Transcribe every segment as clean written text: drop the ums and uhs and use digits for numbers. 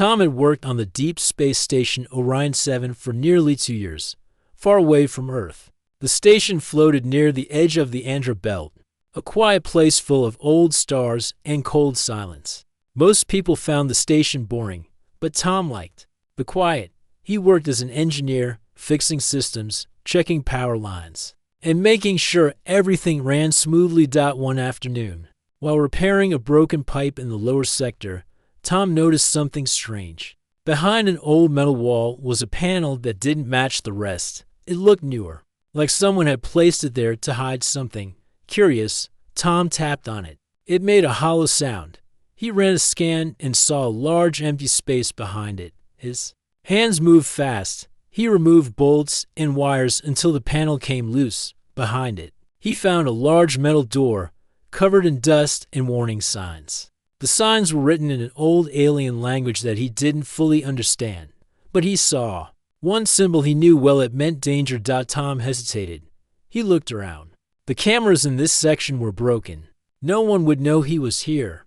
Tom had worked on the deep space station Orion 7 for nearly 2 years, far away from Earth. The station floated near the edge of the Andra Belt, a quiet place full of old stars and cold silence. Most people found the station boring, but Tom liked the quiet. He worked as an engineer, fixing systems, checking power lines, and making sure everything ran smoothly. One afternoon, while repairing a broken pipe in the lower sector, Tom noticed something strange. Behind an old metal wall was a panel that didn't match the rest. It looked newer, like someone had placed it there to hide something. Curious, Tom tapped on it. It made a hollow sound. He ran a scan and saw a large empty space behind it. His hands moved fast. He removed bolts and wires until the panel came loose. Behind it, he found a large metal door covered in dust and warning signs. The signs were written in an old alien language that he didn't fully understand, but he saw one symbol he knew well. It meant danger. Tom hesitated. He looked around. The cameras in this section were broken. No one would know he was here.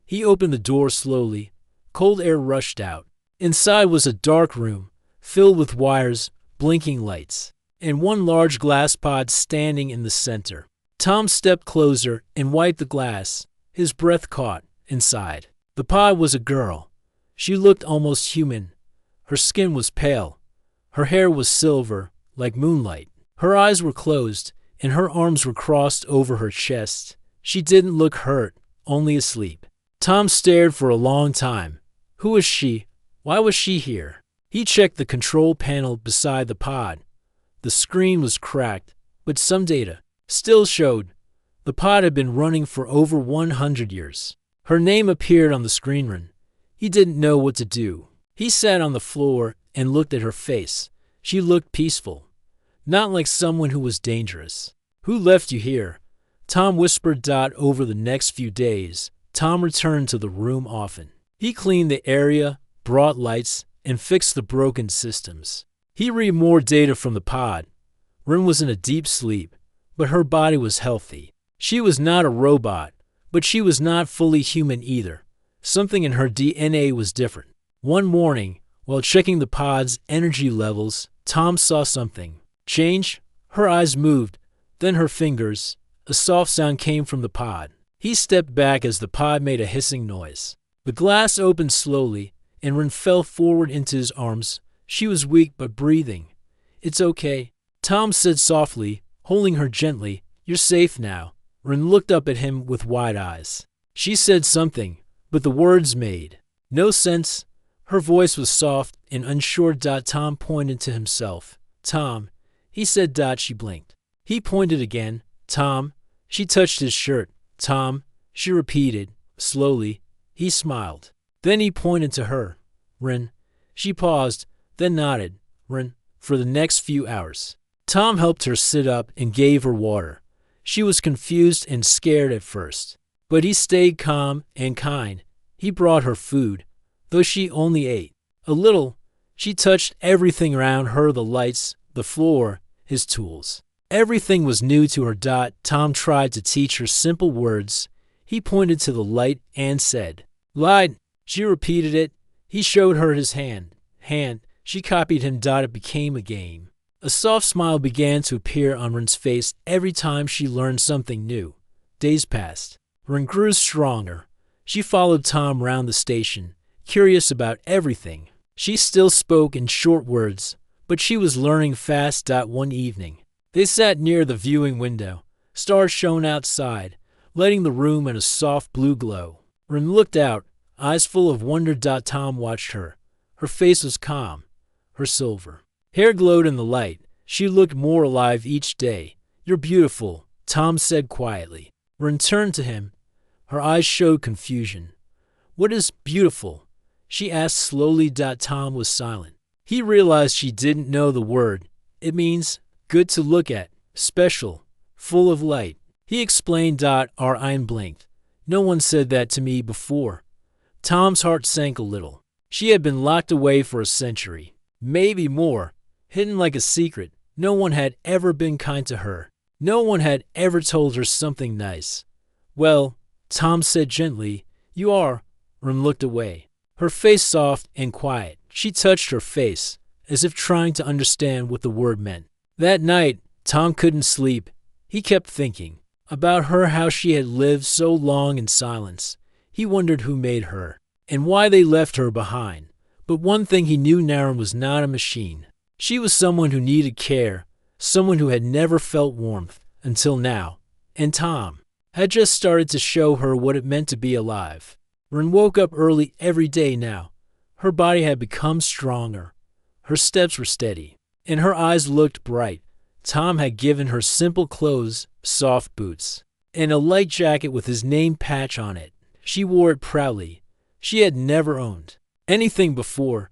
He opened the door slowly. Cold air rushed out. Inside was a dark room, filled with wires, blinking lights, and one large glass pod standing in the center. Tom stepped closer and wiped the glass. His breath caught. Inside the pod was a girl. She looked almost human. Her skin was pale. Her hair was silver, like moonlight. Her eyes were closed, and her arms were crossed over her chest. She didn't look hurt, only asleep. Tom stared for a long time. Who was she? Why was she here? He checked the control panel beside the pod. The screen was cracked, but some data still showed. The pod had been running for over 100 years. Her name appeared on the screen run. He didn't know what to do. He sat on the floor and looked at her face. She looked peaceful, not like someone who was dangerous. Who left you here? Tom whispered. Over the next few days, Tom returned to the room often. He cleaned the area, brought lights, and fixed the broken systems. He read more data from the pod. Rin was in a deep sleep, but her body was healthy. She was not a robot, but she was not fully human either. Something in her DNA was different. One morning, while checking the pod's energy levels, Tom saw something change. Her eyes moved, then her fingers. A soft sound came from the pod. He stepped back as the pod made a hissing noise. The glass opened slowly, and Rin fell forward into his arms. She was weak but breathing. It's okay, Tom said softly, holding her gently. You're safe now. Rin looked up at him with wide eyes. She said something, but the words made no sense. Her voice was soft and unsure. Tom pointed to himself. Tom, he said. She blinked. He pointed again. Tom. She touched his shirt. Tom, she repeated, slowly. He smiled. Then he pointed to her. Rin. She paused, then nodded. Rin. For the next few hours. Tom helped her sit up and gave her water. She was confused and scared at first, but he stayed calm and kind. He brought her food, though she only ate a little. She touched everything around her, the lights, the floor, his tools. Everything was new to her. Tom tried to teach her simple words. He pointed to the light and said, "Light." She repeated it. He showed her his hand. She copied him. It became a game. A soft smile began to appear on Rin's face every time she learned something new. Days passed. Rin grew stronger. She followed Tom round the station, curious about everything. She still spoke in short words, but she was learning fast. One evening, they sat near the viewing window. Stars shone outside, lighting the room in a soft blue glow. Rin looked out, eyes full of wonder. Tom watched her. Her face was calm, her silver hair glowed in the light. She looked more alive each day. You're beautiful, Tom said quietly. Rin turned to him. Her eyes showed confusion. What is beautiful? She asked slowly. Tom was silent. He realized she didn't know the word. It means good to look at, special, full of light. He explained. Our eye blinked. No one said that to me before. Tom's heart sank a little. She had been locked away for a century, maybe more, hidden like a secret. No one had ever been kind to her. No one had ever told her something nice. Well, Tom said gently, you are. Rin looked away. her face soft and quiet. She touched her face, as if trying to understand what the word meant. That night, Tom couldn't sleep. He kept thinking about her, how she had lived so long in silence. He wondered who made her, and why they left her behind. But one thing he knew, Naren was not a machine. She was someone who needed care, someone who had never felt warmth until now. And Tom had just started to show her what it meant to be alive. Ren woke up early every day now. Her body had become stronger. Her steps were steady, and her eyes looked bright. Tom had given her simple clothes, soft boots, and a light jacket with his name patch on it. She wore it proudly. She had never owned anything before.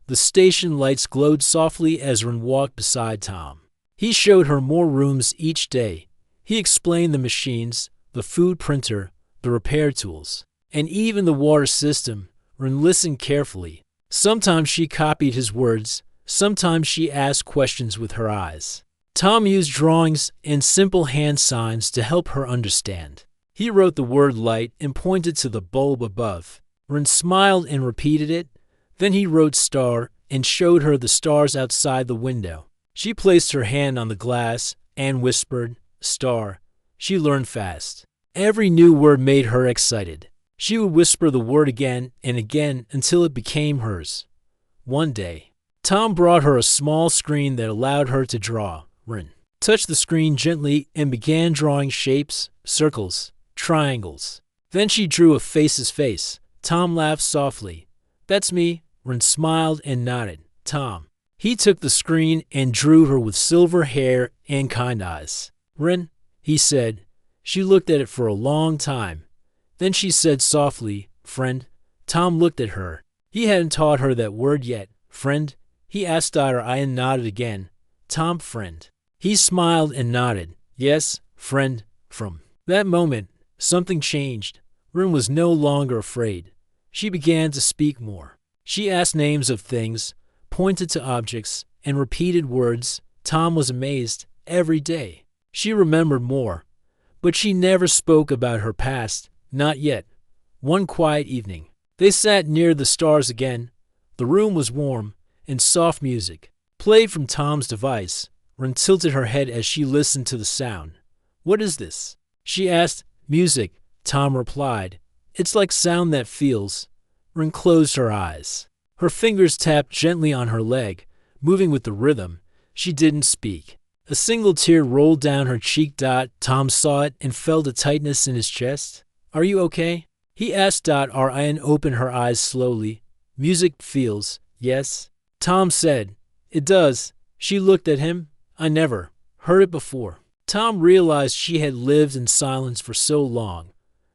The station lights glowed softly as Ren walked beside Tom. He showed her more rooms each day. He explained the machines, the food printer, the repair tools, and even the water system. Ren listened carefully. Sometimes she copied his words. Sometimes she asked questions with her eyes. Tom used drawings and simple hand signs to help her understand. He wrote the word light and pointed to the bulb above. Ren smiled and repeated it. Then he wrote star and showed her the stars outside the window. She placed her hand on the glass and whispered, star. She learned fast. Every new word made her excited. She would whisper the word again and again until it became hers. One day, Tom brought her a small screen that allowed her to draw. Ren touched the screen gently and began drawing shapes, circles, triangles. Then she drew a face's face. Tom laughed softly. That's me. Ren smiled and nodded. Tom. He took the screen and drew her with silver hair and kind eyes. Ren, he said. She looked at it for a long time. Then she said softly, friend. Tom looked at her. He hadn't taught her that word yet. Friend? He asked her. I nodded again. Tom, friend. He smiled and nodded. Yes, friend. From that moment, something changed. Ren was no longer afraid. She began to speak more. She asked names of things, pointed to objects, and repeated words. Tom was amazed. Every day, she remembered more. But she never spoke about her past. Not yet. One quiet evening, they sat near the stars again. The room was warm, and soft music played from Tom's device. Ren tilted her head as she listened to the sound. What is this? She asked. Music, Tom replied. It's like sound that feels. Ren closed her eyes. Her fingers tapped gently on her leg, moving with the rhythm. She didn't speak. A single tear rolled down her cheek. Tom saw it and felt a tightness in his chest. Are you okay? He asked. Ryan opened her eyes slowly. Music feels, yes? Tom said. It does. She looked at him. I never heard it before. Tom realized she had lived in silence for so long.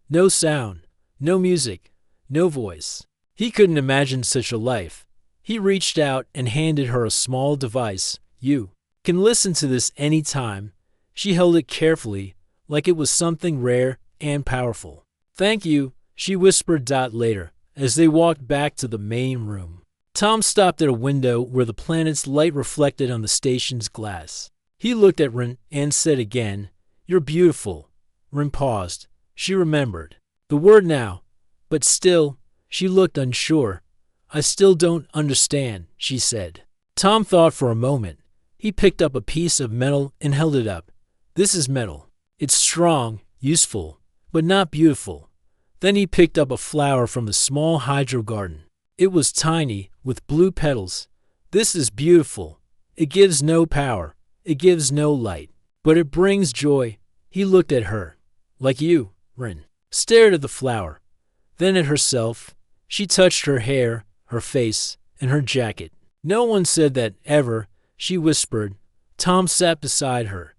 No sound, no music, no voice. He couldn't imagine such a life. He reached out and handed her a small device. You can listen to this any time. She held it carefully, like it was something rare and powerful. Thank you, she whispered. Later, as they walked back to the main room, Tom stopped at a window where the planet's light reflected on the station's glass. He looked at Ren and said again, You're beautiful. Ren paused. She remembered the word now, but still, she looked unsure. I still don't understand, she said. Tom thought for a moment. He picked up a piece of metal and held it up. This is metal. It's strong, useful, but not beautiful. Then he picked up a flower from a small hydro garden. It was tiny, with blue petals. This is beautiful. It gives no power. It gives no light. But it brings joy. He looked at her. Like you, Ren. Stared at the flower. Then at herself. She touched her hair, her face, and her jacket. No one said that ever, she whispered. Tom sat beside her.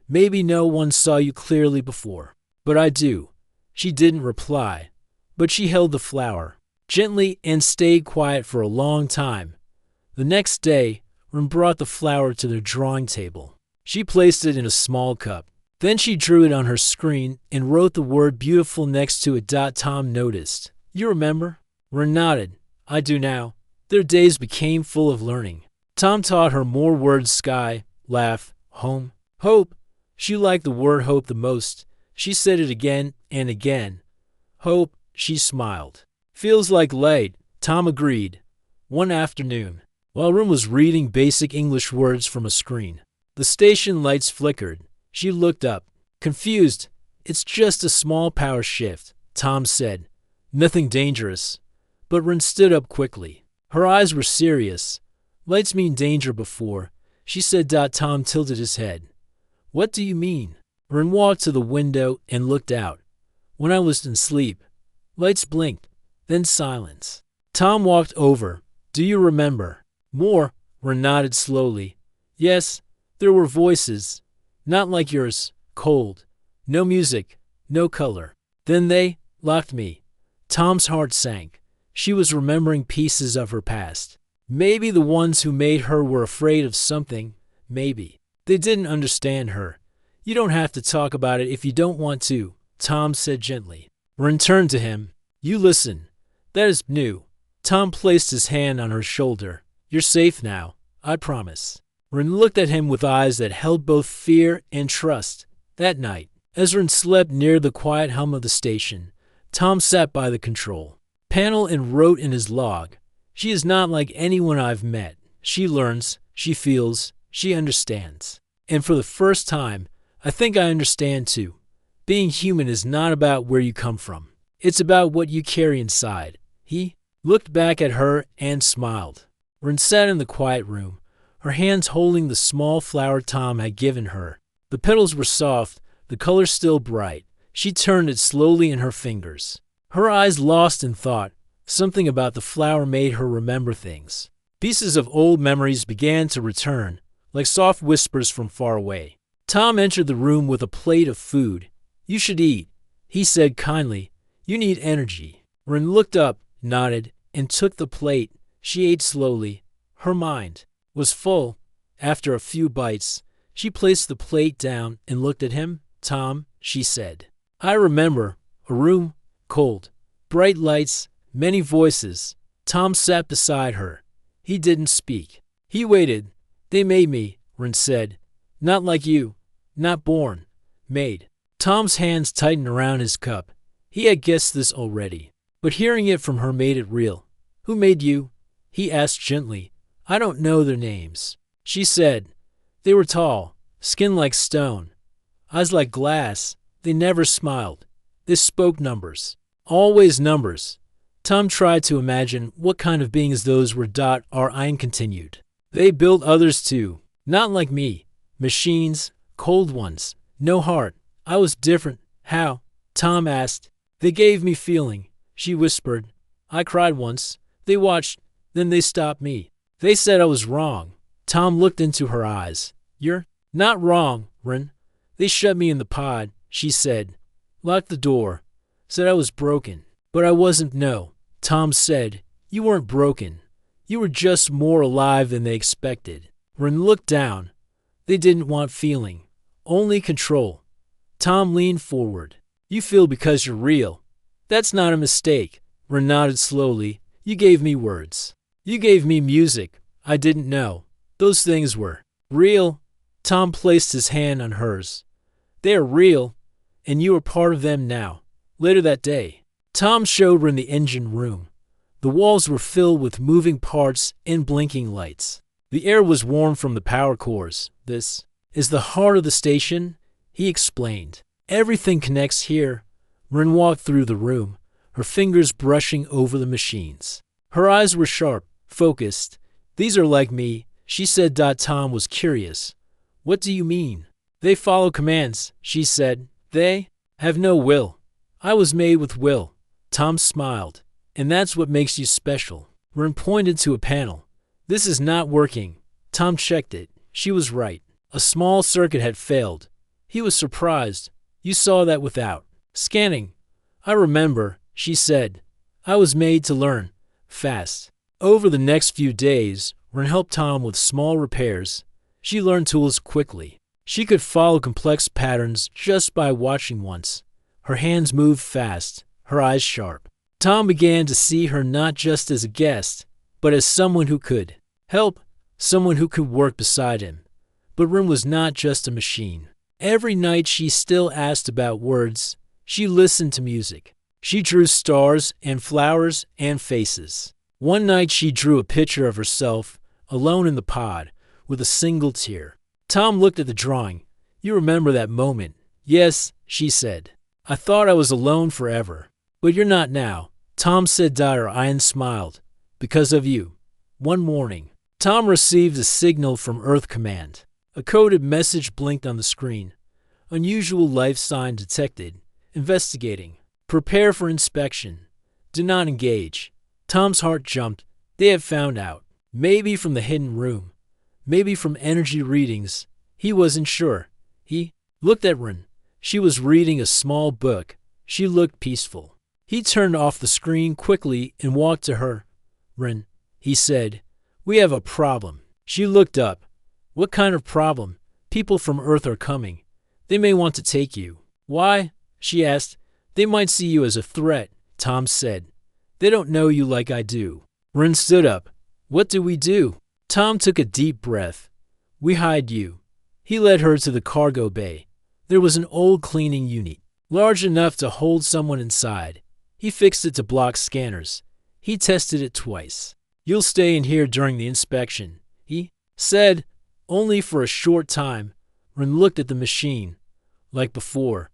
Maybe no one saw you clearly before. But I do. She didn't reply. But she held the flower gently and stayed quiet for a long time. The next day, Ren brought the flower to their drawing table. She placed it in a small cup. Then she drew it on her screen and wrote the word beautiful next to it. Tom noticed. You remember? Ren nodded. I do now. Their days became full of learning. Tom taught her more words: sky, laugh, home, hope. She liked the word hope the most. She said it again and again. Hope, she smiled. Feels like light, Tom agreed. One afternoon, while Rin was reading basic English words from a screen, the station lights flickered. She looked up, confused. "It's just a small power shift," Tom said. "Nothing dangerous." But Rin stood up quickly. Her eyes were serious. "Lights mean danger before," she said. Tom tilted his head. "What do you mean?" Rin walked to the window and looked out. "When I was in sleep, lights blinked, then silence." Tom walked over. "Do you remember?" "More," Rin nodded slowly. "Yes, there were voices. Not like yours, cold. No music, no color. Then they locked me." Tom's heart sank. She was remembering pieces of her past. Maybe the ones who made her were afraid of something. Maybe they didn't understand her. "You don't have to talk about it if you don't want to," Tom said gently. Rin turned to him. "You listen. That is new." Tom placed his hand on her shoulder. "You're safe now, I promise." Rin looked at him with eyes that held both fear and trust. That night, as Rin slept near the quiet hum of the station, Tom sat by the control panel and wrote in his log. "She is not like anyone I've met. She learns, she feels, she understands. And for the first time, I think I understand too. Being human is not about where you come from. It's about what you carry inside." He looked back at her and smiled. Rin sat in the quiet room, her hands holding the small flower Tom had given her. The petals were soft, the color still bright. She turned it slowly in her fingers. Her eyes lost in thought. Something about the flower made her remember things. Pieces of old memories began to return, like soft whispers from far away. Tom entered the room with a plate of food. "You should eat," he said kindly. "You need energy." Rin looked up, nodded, and took the plate. She ate slowly. Her mind was full. After a few bites, she placed the plate down and looked at him. "Tom," she said, "I remember a room, cold, bright lights, many voices." Tom sat beside her. He didn't speak. He waited. "They made me," Rin said. "Not like you. Not born. Made." Tom's hands tightened around his cup. He had guessed this already, but hearing it from her made it real. "Who made you?" he asked gently. "I don't know their names," she said. "They were tall, skin like stone, eyes like glass. They never smiled. They spoke numbers. Always numbers." Tom tried to imagine what kind of beings those were. Ryan continued. "They built others too. Not like me. Machines, cold ones, no heart. I was different." "How?" Tom asked. "They gave me feeling," she whispered. "I cried once. They watched. Then they stopped me. They said I was wrong." Tom looked into her eyes. "You're not wrong, Rin. They shut me in the pod," she said. "Locked the door. Said I was broken. But I wasn't." "No," Tom said. "You weren't broken. You were just more alive than they expected." Rin looked down. "They didn't want feeling. Only control." Tom leaned forward. "You feel because you're real. That's not a mistake." Rin nodded slowly. "You gave me words. You gave me music. I didn't know those things were real." Tom placed his hand on hers. "They are real, and you are part of them now." Later that day, Tom showed Rin the engine room. The walls were filled with moving parts and blinking lights. The air was warm from the power cores. "This is the heart of the station," he explained. "Everything connects here." Rin walked through the room, her fingers brushing over the machines. Her eyes were sharp, focused. "These are like me," she said. Tom was curious. "What do you mean?" "They follow commands," she said. "They have no will. I was made with will." Tom smiled. "And that's what makes you special." Rin pointed to a panel. "This is not working." Tom checked it. She was right. A small circuit had failed. He was surprised. "You saw that without scanning?" "I remember," she said. "I was made to learn fast." Over the next few days, Rin helped Tom with small repairs. She learned tools quickly. She could follow complex patterns just by watching once. Her hands moved fast, her eyes sharp. Tom began to see her not just as a guest, but as someone who could help, someone who could work beside him. But Rin was not just a machine. Every night she still asked about words. She listened to music. She drew stars and flowers and faces. One night she drew a picture of herself, alone in the pod, with a single tear. Tom looked at the drawing. You remember that moment? Yes, she said. I thought I was alone forever. But you're not now. Tom said. Ian smiled. Because of you. One morning, Tom received a signal from Earth Command. A coded message blinked on the screen. Unusual life sign detected. Investigating. Prepare for inspection. Do not engage. Tom's heart jumped. They had found out. Maybe from the hidden room. Maybe from energy readings. He wasn't sure. He looked at Ren. She was reading a small book. She looked peaceful. He turned off the screen quickly and walked to her. Ren, he said, we have a problem. She looked up. What kind of problem? People from Earth are coming. They may want to take you. Why? She asked. They might see you as a threat, Tom said. They don't know you like I do. Ren stood up. What do we do? Tom took a deep breath. We hide you. He led her to the cargo bay. There was an old cleaning unit, large enough to hold someone inside. He fixed it to block scanners. He tested it twice. You'll stay in here during the inspection, he said, only for a short time. Ren looked at the machine. Like before.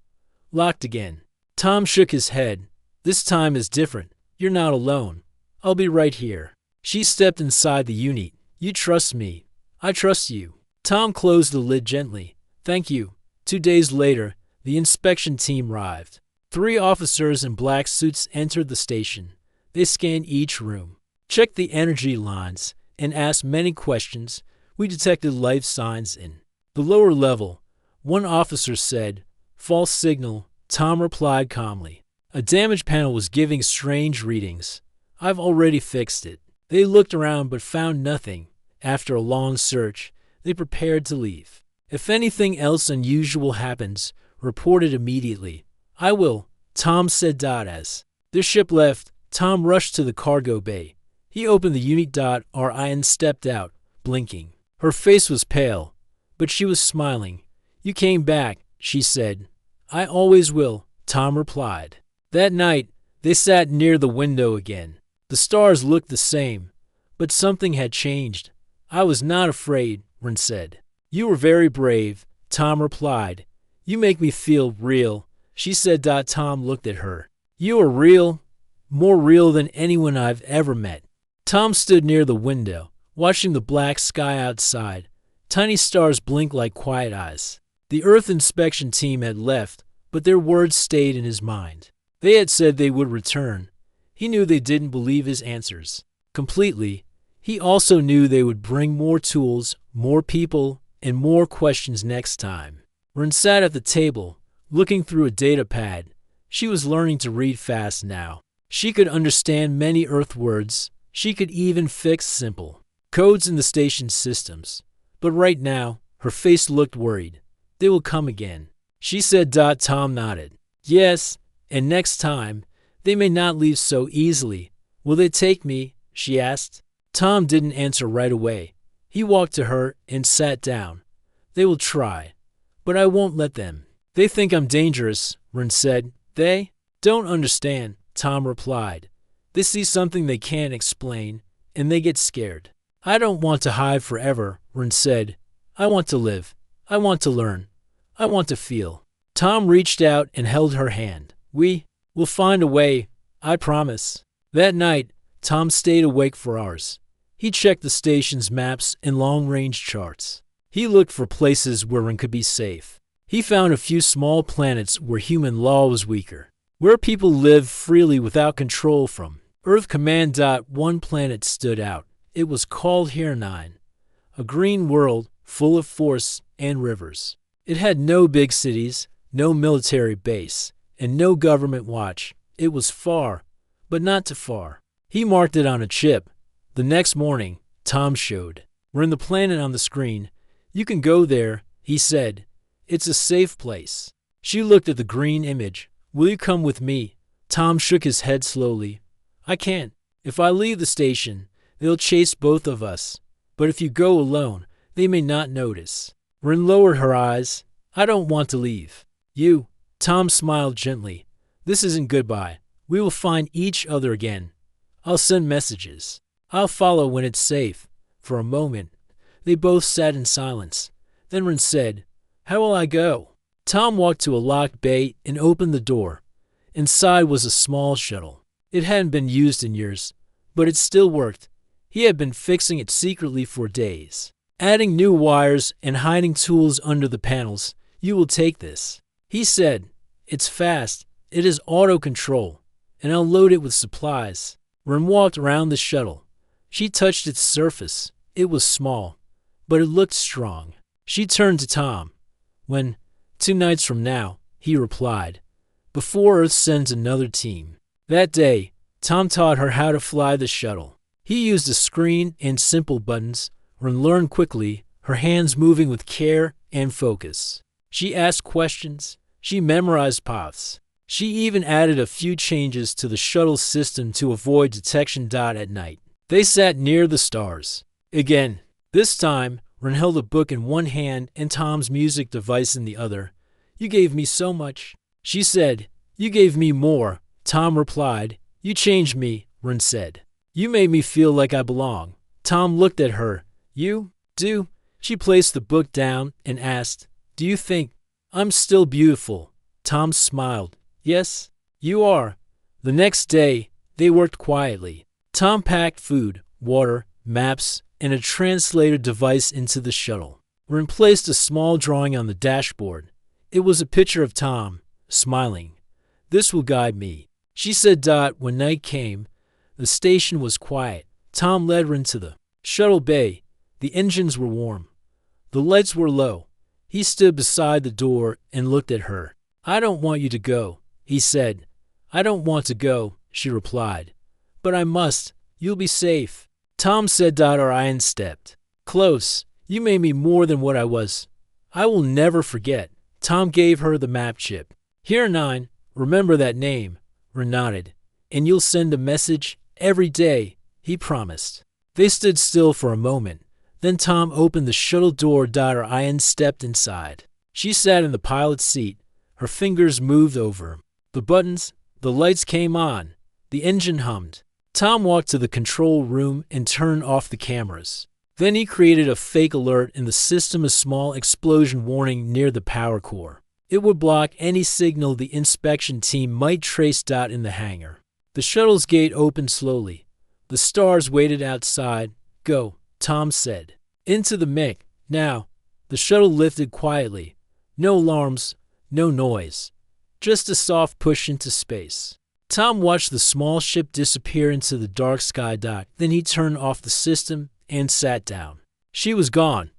Locked again. Tom shook his head. This time is different. You're not alone. I'll be right here. She stepped inside the unit. You trust me. I trust you. Tom closed the lid gently. Thank you. 2 days later, the inspection team arrived. 3 officers in black suits entered the station. They scanned each room, checked the energy lines, and asked many questions. We detected life signs in the lower level. One officer said, false signal. Tom replied calmly. A damage panel was giving strange readings. I've already fixed it. They looked around but found nothing. After a long search, they prepared to leave. If anything else unusual happens, report it immediately. I will, Tom said. As their ship left, Tom rushed to the cargo bay. He opened the unit. Ian stepped out, blinking. Her face was pale, but she was smiling. You came back, she said. I always will, Tom replied. That night, they sat near the window again. The stars looked the same, but something had changed. I was not afraid, Ren said. You were very brave, Tom replied. You make me feel real, she said. Tom looked at her. You are real, more real than anyone I've ever met. Tom stood near the window, watching the black sky outside. Tiny stars blinked like quiet eyes. The Earth inspection team had left, but their words stayed in his mind. They had said they would return. He knew they didn't believe his answers completely. He also knew they would bring more tools, more people, and more questions next time. Ren sat at the table, looking through a data pad. She was learning to read fast now. She could understand many Earth words. She could even fix simple codes in the station's systems. But right now, her face looked worried. They will come again, she said. Tom nodded. Yes, and next time, they may not leave so easily. Will they take me? She asked. Tom didn't answer right away. He walked to her and sat down. They will try, but I won't let them. They think I'm dangerous, Ren said. They don't understand, Tom replied. They see something they can't explain, and they get scared. I don't want to hide forever, Ren said. I want to live. I want to learn. I want to feel. Tom reached out and held her hand. We will find a way, I promise. That night, Tom stayed awake for hours. He checked the station's maps and long-range charts. He looked for places where Ren could be safe. He found a few small planets where human law was weaker, where people lived freely without control from Earth Command. One planet stood out. It was called Here9, a green world full of forests and rivers. It had no big cities, no military base, and no government watch. It was far, but not too far. He marked it on a chip. The next morning, Tom showed Ren the planet on the screen. You can go there, he said. It's a safe place. She looked at the green image. Will you come with me? Tom shook his head slowly. I can't. If I leave the station, they'll chase both of us. But if you go alone, they may not notice. Ren lowered her eyes. I don't want to leave. You. Tom smiled gently. This isn't goodbye. We will find each other again. I'll send messages. I'll follow when it's safe. For a moment, they both sat in silence. Then Ren said, "How will I go?" Tom walked to a locked bay and opened the door. Inside was a small shuttle. It hadn't been used in years, but it still worked. He had been fixing it secretly for days, adding new wires and hiding tools under the panels. "You will take this," he said. "It's fast. It is auto-control, and I'll load it with supplies." Ren walked around the shuttle. She touched its surface. It was small, but it looked strong. She turned to Tom. "When? 2 nights from now," he replied, "before Earth sends another team." That day, Tom taught her how to fly the shuttle. He used a screen and simple buttons. Ren learned quickly, her hands moving with care and focus. She asked questions. She memorized paths. She even added a few changes to the shuttle system to avoid detection. At night, they sat near the stars. Again, this time, Ren held a book in one hand and Tom's music device in the other. "You gave me so much," she said. "You gave me more," Tom replied. "You changed me," Ren said. "You made me feel like I belong." Tom looked at her. "You do?" She placed the book down and asked, "Do you think I'm still beautiful?" Tom smiled. "Yes, you are." The next day, they worked quietly. Tom packed food, water, maps, and a translator device into the shuttle. Ren placed a small drawing on the dashboard. It was a picture of Tom, smiling. "This will guide me," she said. When night came, the station was quiet. Tom led Ren to the shuttle bay. The engines were warm. The lights were low. He stood beside the door and looked at her. "I don't want you to go," he said. "I don't want to go," she replied. "But I must. You'll be safe." Tom said. Orion stepped close. "You made me more than what I was. I will never forget." Tom gave her the map chip. "Here, 9. Remember that name." Ren nodded. "And you'll send a message every day," he promised. They stood still for a moment. Then Tom opened the shuttle door. Orion stepped inside. She sat in the pilot's seat. Her fingers moved over the buttons. The lights came on. The engine hummed. Tom walked to the control room and turned off the cameras. Then he created a fake alert in the system, a small explosion warning near the power core. It would block any signal the inspection team might trace. In the hangar, the shuttle's gate opened slowly. The stars waited outside. "Go," Tom said. "Into the MiG, now." The shuttle lifted quietly. No alarms, no noise. Just a soft push into space. Tom watched the small ship disappear into the dark sky. Then he turned off the system and sat down. She was gone,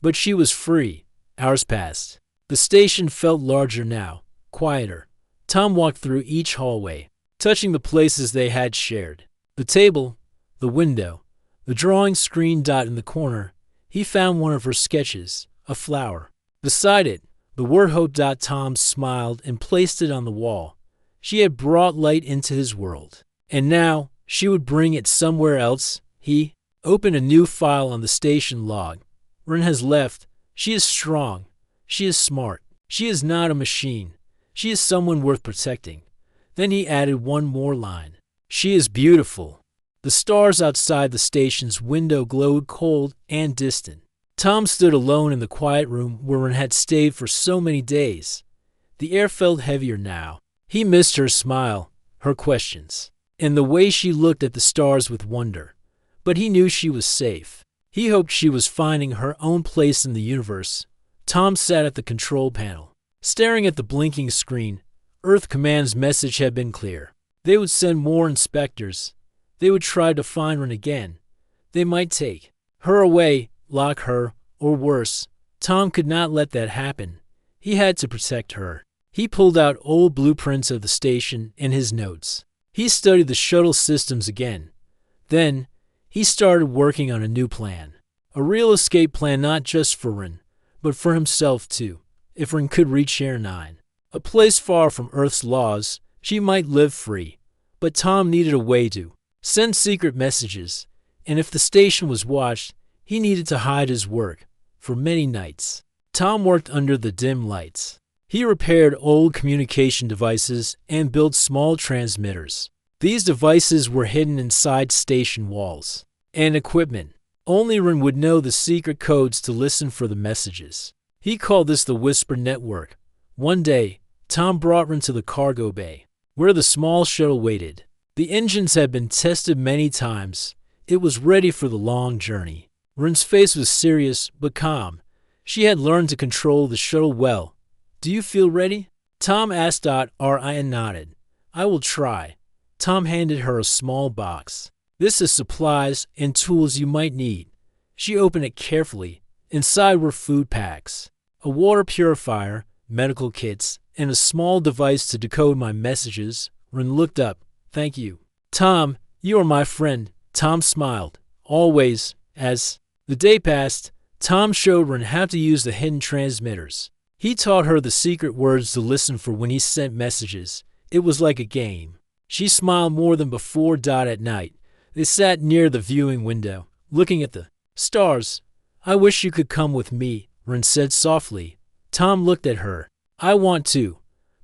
but she was free. Hours passed. The station felt larger now, quieter. Tom walked through each hallway, touching the places they had shared. The table, the window, the drawing screen. In the corner, he found one of her sketches, a flower. Beside it, the word hope. Tom smiled and placed it on the wall. She had brought light into his world, and now she would bring it somewhere else. He opened a new file on the station log. "Ren has left. She is strong. She is smart. She is not a machine. She is someone worth protecting." Then he added one more line. "She is beautiful." The stars outside the station's window glowed cold and distant. Tom stood alone in the quiet room where Ren had stayed for so many days. The air felt heavier now. He missed her smile, her questions, and the way she looked at the stars with wonder. But he knew she was safe. He hoped she was finding her own place in the universe. Tom sat at the control panel, staring at the blinking screen. Earth Command's message had been clear. They would send more inspectors. They would try to find Ren again. They might take her away, lock her, or worse. Tom could not let that happen. He had to protect her. He pulled out old blueprints of the station and his notes. He studied the shuttle systems again. Then, he started working on a new plan. A real escape plan, not just for Ren, but for himself too. If Ren could reach Air 9, a place far from Earth's laws, she might live free. But Tom needed a way to send secret messages, and if the station was watched, he needed to hide his work. For many nights, Tom worked under the dim lights. He repaired old communication devices and built small transmitters. These devices were hidden inside station walls and equipment. Only Ren would know the secret codes to listen for the messages. He called this the Whisper Network. One day, Tom brought Ren to the cargo bay, where the small shuttle waited. The engines had been tested many times. It was ready for the long journey. Ren's face was serious but calm. She had learned to control the shuttle well. "Do you feel ready?" Tom asked. Ryan nodded. "I will try." Tom handed her a small box. "This is supplies and tools you might need." She opened it carefully. Inside were food packs, a water purifier, medical kits, and a small device to decode my messages. Ren looked up. "Thank you." "Tom, you are my friend." Tom smiled. "Always." As the day passed, Tom showed Ren how to use the hidden transmitters. He taught her the secret words to listen for when he sent messages. It was like a game. She smiled more than before. At night, they sat near the viewing window, looking at the stars. "I wish you could come with me," Ren said softly. Tom looked at her. "I want to,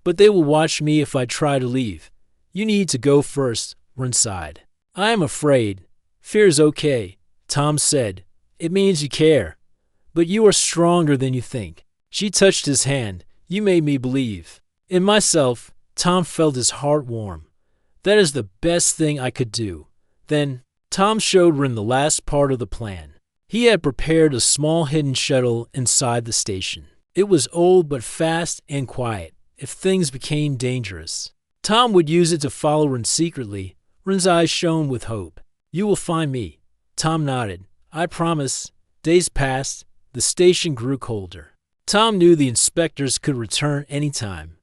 but they will watch me if I try to leave." "You need to go first," Ren sighed. "I am afraid." "Fear's okay," Tom said. "It means you care. But you are stronger than you think." She touched his hand. "You made me believe in myself." Tom felt his heart warm. "That is the best thing I could do." Then, Tom showed Ren the last part of the plan. He had prepared a small hidden shuttle inside the station. It was old but fast and quiet, if things became dangerous. Tom would use it to follow Ren secretly. Ren's eyes shone with hope. "You will find me." Tom nodded. "I promise." Days passed. The station grew colder. Tom knew the inspectors could return any time.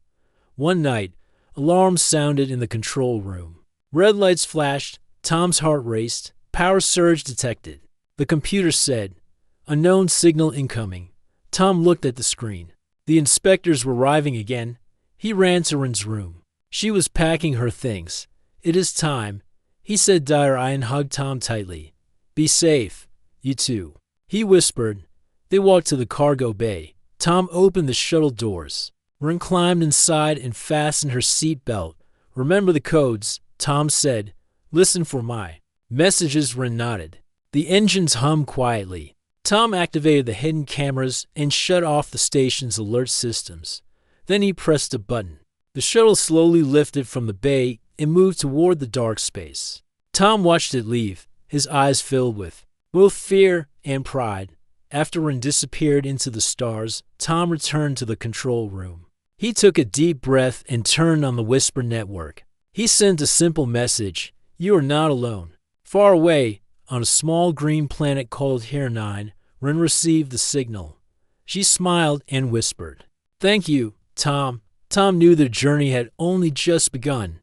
One night, alarms sounded in the control room. Red lights flashed. Tom's heart raced. Power surge detected. The computer said, "Unknown signal incoming." Tom looked at the screen. The inspectors were arriving again. He ran to Ren's room. She was packing her things. "It is time," he said. Ryan hugged Tom tightly. "Be safe. You too," he whispered. They walked to the cargo bay. Tom opened the shuttle doors. Ren climbed inside and fastened her seat belt. "Remember the codes," Tom said. "Listen for my messages." Ren nodded. The engines hummed quietly. Tom activated the hidden cameras and shut off the station's alert systems. Then he pressed a button. The shuttle slowly lifted from the bay and moved toward the dark space. Tom watched it leave, his eyes filled with both fear and pride. After Ren disappeared into the stars, Tom returned to the control room. He took a deep breath and turned on the Whisper Network. He sent a simple message: "You are not alone." Far away, on a small green planet called HFY, Ren received the signal. She smiled and whispered, "Thank you, Tom." Tom knew their journey had only just begun.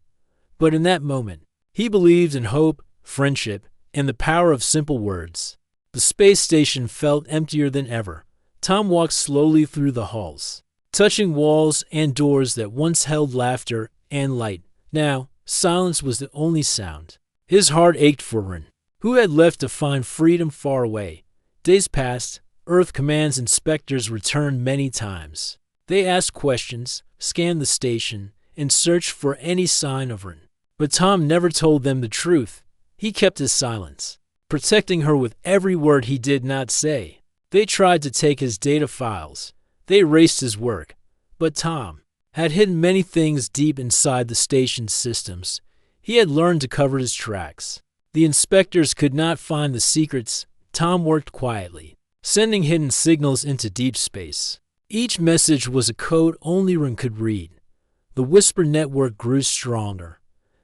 But in that moment, he believed in hope, friendship, and the power of simple words. The space station felt emptier than ever. Tom walked slowly through the halls, touching walls and doors that once held laughter and light. Now, silence was the only sound. His heart ached for Ren, who had left to find freedom far away. Days passed. Earth Command's inspectors returned many times. They asked questions, scanned the station, and searched for any sign of Ren. But Tom never told them the truth. He kept his silence, protecting her with every word he did not say. They tried to take his data files. They erased his work. But Tom had hidden many things deep inside the station's systems. He had learned to cover his tracks. The inspectors could not find the secrets. Tom worked quietly, sending hidden signals into deep space. Each message was a code only Ren could read. The Whisper Network grew stronger.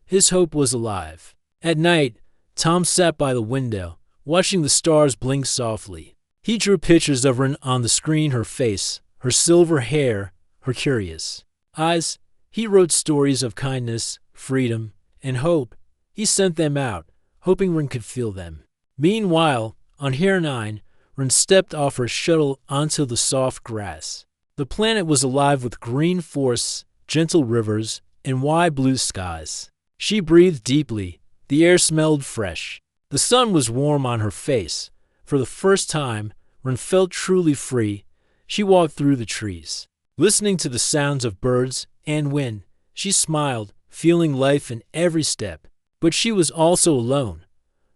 His hope was alive. At night, Tom sat by the window, watching the stars blink softly. He drew pictures of Ren on the screen, her face, her silver hair, her curious eyes. He wrote stories of kindness, freedom, and hope. He sent them out, hoping Ren could feel them. Meanwhile, on HFY, Ren stepped off her shuttle onto the soft grass. The planet was alive with green forests, gentle rivers, and wide blue skies. She breathed deeply. The air smelled fresh. The sun was warm on her face. For the first time, Ren felt truly free. She walked through the trees, listening to the sounds of birds and wind. She smiled, feeling life in every step. But she was also alone.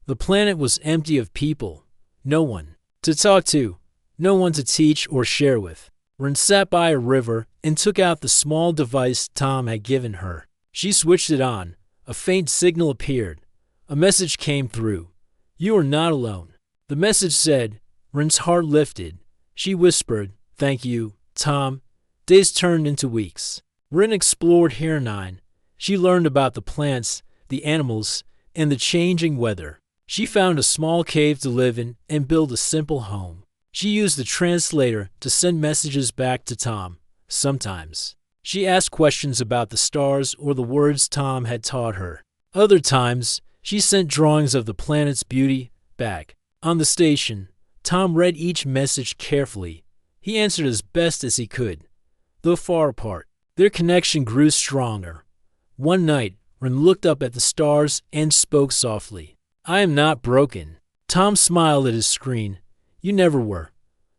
The planet was empty of people. No one to talk to, no one to teach or share with. Rin sat by a river and took out the small device Tom had given her. She switched it on. A faint signal appeared. A message came through. "You are not alone." The message said. Rin's heart lifted. She whispered, "Thank you, Tom." Days turned into weeks. Rin explored Hieronine. She learned about the plants, the animals, and the changing weather. She found a small cave to live in and built a simple home. She used the translator to send messages back to Tom. Sometimes she asked questions about the stars or the words Tom had taught her. Other times, she sent drawings of the planet's beauty back. On the station, Tom read each message carefully. He answered as best as he could. Though far apart, their connection grew stronger. One night, Rin looked up at the stars and spoke softly. "I am not broken." Tom smiled at his screen. "You never were."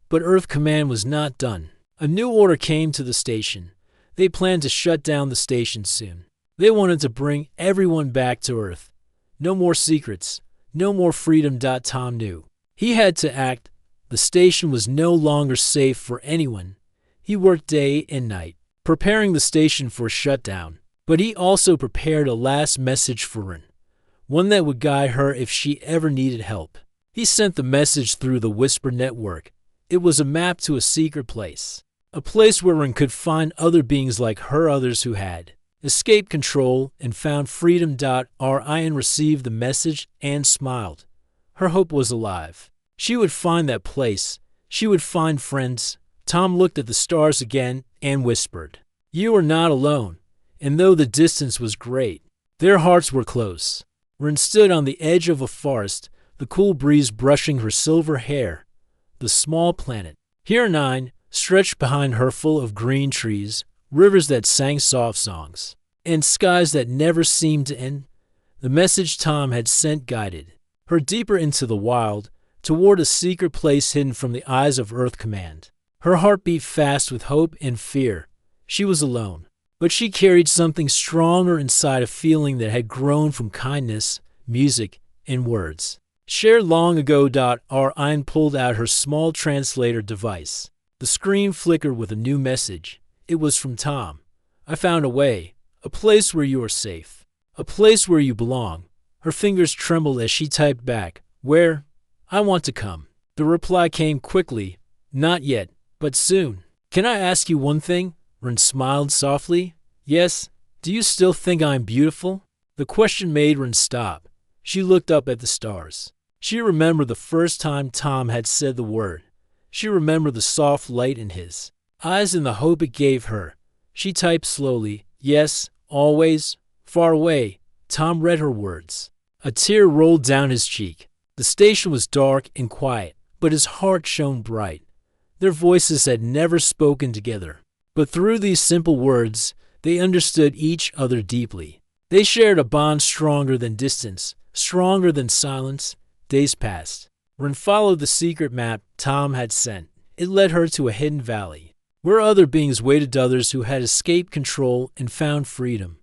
But Earth Command was not done. A new order came to the station. They planned to shut down the station soon. They wanted to bring everyone back to Earth. No more secrets. No more freedom. Tom knew. He had to act. The station was no longer safe for anyone. He worked day and night, preparing the station for a shutdown. But he also prepared a last message for Rin, one that would guide her if she ever needed help. He sent the message through the Whisper network. It was a map to a secret place. A place where Rin could find other beings like her, others who had escaped control and found freedom. Ryan received the message and smiled. Her hope was alive. She would find that place. She would find friends. Tom looked at the stars again and whispered, "You are not alone." And though the distance was great, their hearts were close. Rin stood on the edge of a forest, the cool breeze brushing her silver hair. The small planet, Hieronine, stretched behind her, full of green trees, rivers that sang soft songs, and skies that never seemed to end. The message Tom had sent guided her deeper into the wild, toward a secret place hidden from the eyes of Earth Command. Her heart beat fast with hope and fear. She was alone, but she carried something stronger inside, a feeling that had grown from kindness, music, and words shared long ago. Ryan pulled out her small translator device. The screen flickered with a new message. It was from Tom. "I found a way, a place where you are safe, a place where you belong." Her fingers trembled as she typed back, "Where? I want to come." The reply came quickly, "Not yet, but soon." "Can I ask you one thing?" Rin smiled softly. "Yes. Do you still think I'm beautiful?" The question made Rin stop. She looked up at the stars. She remembered the first time Tom had said the word. She remembered the soft light in his eyes and the hope it gave her. She typed slowly, "Yes, always, far away." Tom read her words. A tear rolled down his cheek. The station was dark and quiet, but his heart shone bright. Their voices had never spoken together, but through these simple words, they understood each other deeply. They shared a bond stronger than distance, stronger than silence. Days passed. Rin followed the secret map Tom had sent. It led her to a hidden valley, where other beings waited, others who had escaped control and found freedom.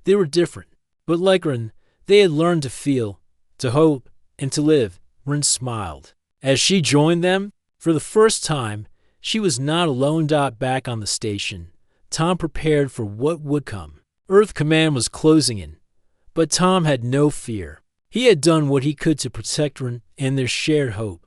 They were different, but like Rin, they had learned to feel, to hope, and to live. Rin smiled as she joined them. For the first time, she was not alone. Back on the station, Tom prepared for what would come. Earth Command was closing in, but Tom had no fear. He had done what he could to protect Rin and their shared hope.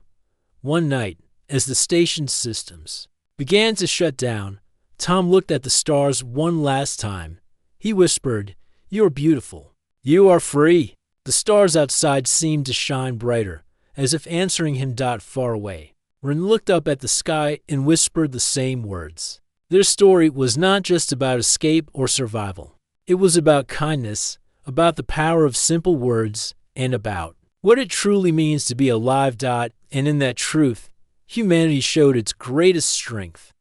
One night, as the station's systems began to shut down, Tom looked at the stars one last time. He whispered, "You are beautiful. You are free." The stars outside seemed to shine brighter, as if answering him. Far away, Rin looked up at the sky and whispered the same words. Their story was not just about escape or survival. It was about kindness, about the power of simple words, and about what it truly means to be alive. And in that truth, humanity showed its greatest strength.